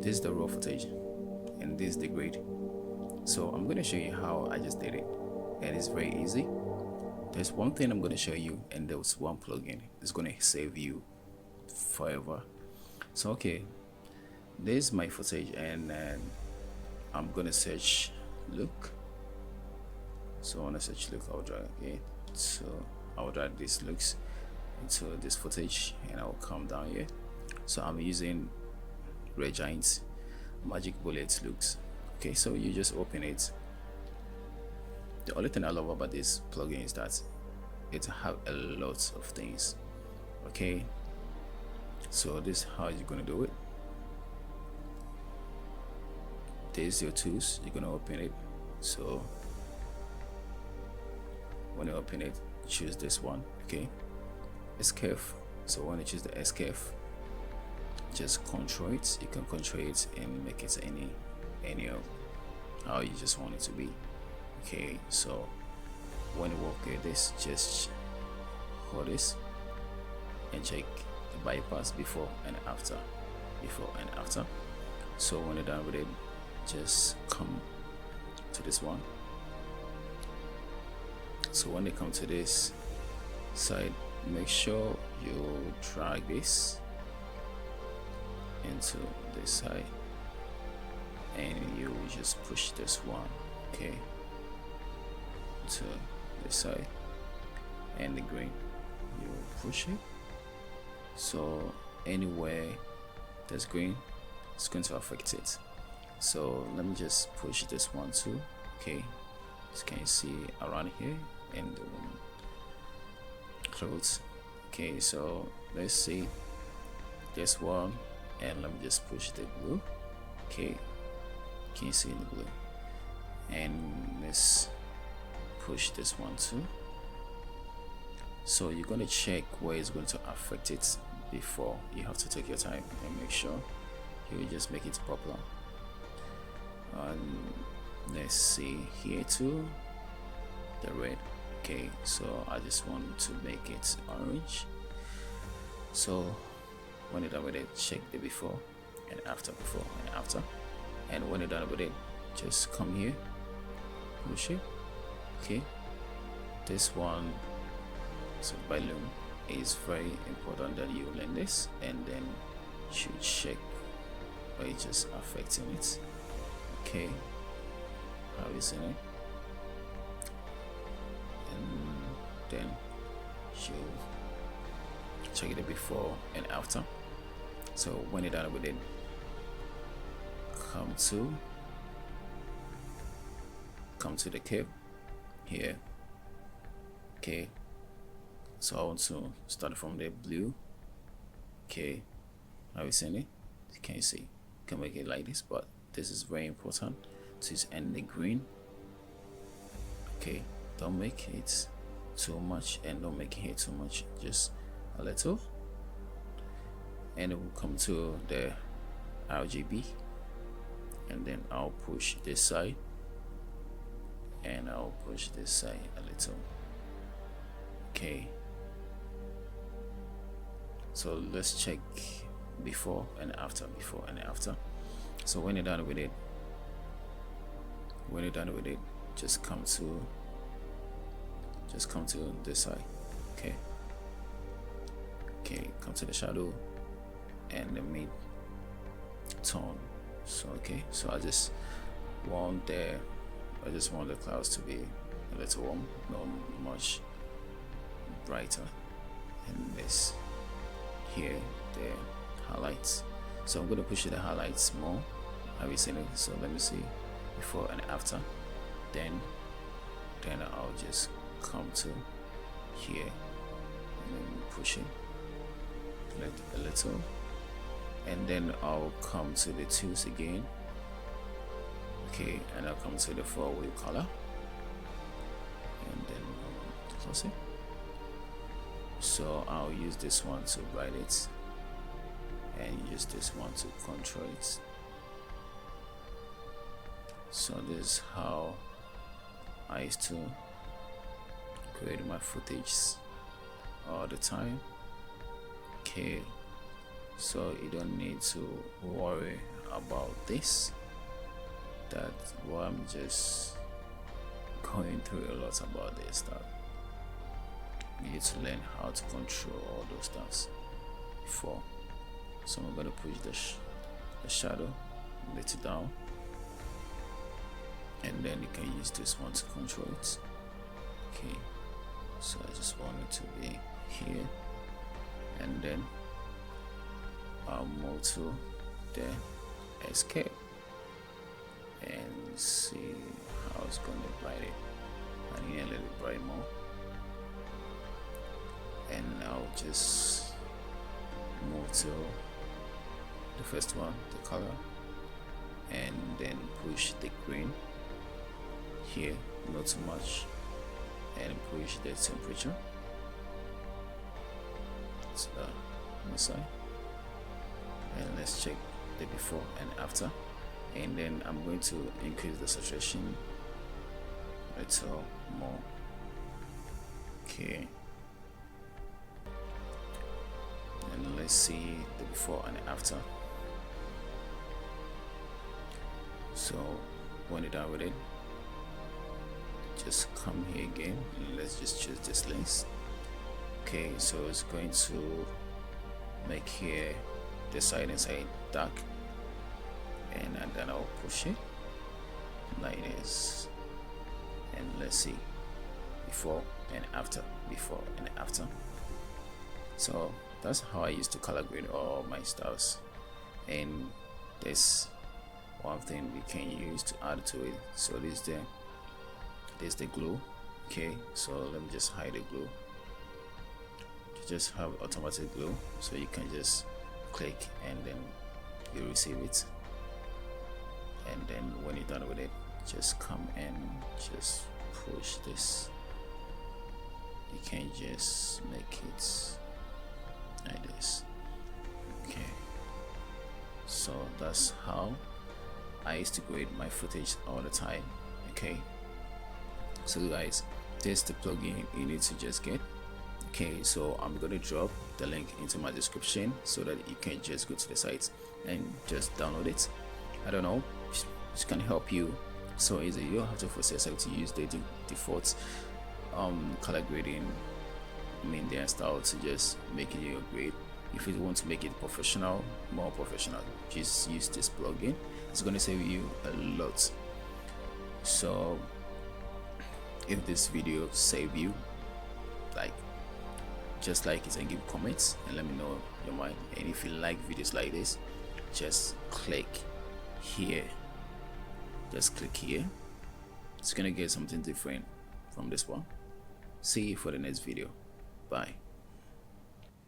This is the raw footage and this is the grade. So I'm going to show you how I just did it, and it's very easy. There's one thing I'm going to show you, and there's one plugin. It's going to save you forever. So okay, this is my footage, and I'm going to search look. So I want to search look, I'll drag it. So I'll drag this looks into this footage, and I'll come down here. So I'm using Red Giant Magic Bullet looks. Okay, so you just open it. The only thing I love about this plugin is that it have a lot of things. Okay, so this is how you're gonna do it. There's your tools, you're gonna open it. So when you open it, choose this one. Okay, escape. So when you choose the escape, just control it. You can control it and make it any of how you just want it to be. Okay, so when you work with this, just hold this and check the bypass before and after. So when you're done with it, just come to this one. So when they come to this side, make sure you drag this into this side, and you just push this one, okay, to this side, and the green, you push it. So anywhere there's green, it's going to affect it. So let me just push this one too. Okay, as you can see around here and clothes. Okay, so let's see this one, and let me just push the blue. Okay, can you see the blue? And let's push this one too. So you're going to check where it's going to affect it before. You have to take your time and make sure you just make it popular. And let's see here too, the red. Okay, so I just want to make it orange. So when you're done with it, check the before and after, and when you're done with it, just come here, push it. Okay, this one, so by loom, is very important that you learn this, and then you should check where it's just affecting it. Okay, how is it? And then you check it before and after. So when you're done with it, come to the cape here. Okay, so I want to start from the blue. Okay, have you seen it? You can see, you can make it like this, but this is very important to end the green. Okay, don't make it too much and don't make it here too much, just a little. And it will come to the RGB, and then I'll push this side and I'll push this side a little. Okay, so let's check before and after. So when you're done with it, just come to this side. Okay, come to the shadow and the mid tone. So okay, so I just want the clouds to be a little warm, not much brighter. And this here, the highlights, so I'm going to push the highlights more. Have you seen it? So let me see before and after, then I'll just come to here and then push it a little, and then I'll come to the tools again. Okay, and I'll come to the 4-way color, and then close it. So I'll use this one to brighten it, and use this one to control it. So this is how I used to create my footage all the time. Okay, so you don't need to worry about this. That's why I'm just going through a lot about this stuff. You need to learn how to control all those stuffs before. So I'm gonna push the shadow a little down, and then you can use this one to control it. Okay, so I just want it to be here, and then I'll move to the escape and see how it's going to brighten it. I need a little bright more, and I'll just move to the first one, the color, and then push the green here, not too much, and push the temperature to the side, and let's check the before and after. And then I'm going to increase the saturation a little more. Okay, and let's see the before and after. So when you're done with it, just come here again and let's just choose this lens. Okay, so it's going to make here the side and side dark, and then I'll push it like this, and let's see before and after, before and after. So that's how I used to color grade all my styles. And there's one thing we can use to add to it. So there's the glue. Okay, so let me just hide the glue. You just have automatic glue, so you can just click and then you receive it. And then when you're done with it, just come and just push this. You can just make it like this. Okay, so that's how I used to grade my footage all the time. Okay, so guys, this is the plugin you need to just get. Okay, so I'm gonna drop the link into my description so that you can just go to the site and just download it. I don't know, it can help you so easy. You don't have to force yourself to use the default color grading their style to just make it your grade. If you want to make it professional, more professional, just use this plugin. It's going to save you a lot. So if this video saved you, just like it and give comments and let me know your mind. And if you like videos like this, just click here, just click here. It's gonna get something different from this one. See you for the next video. Bye.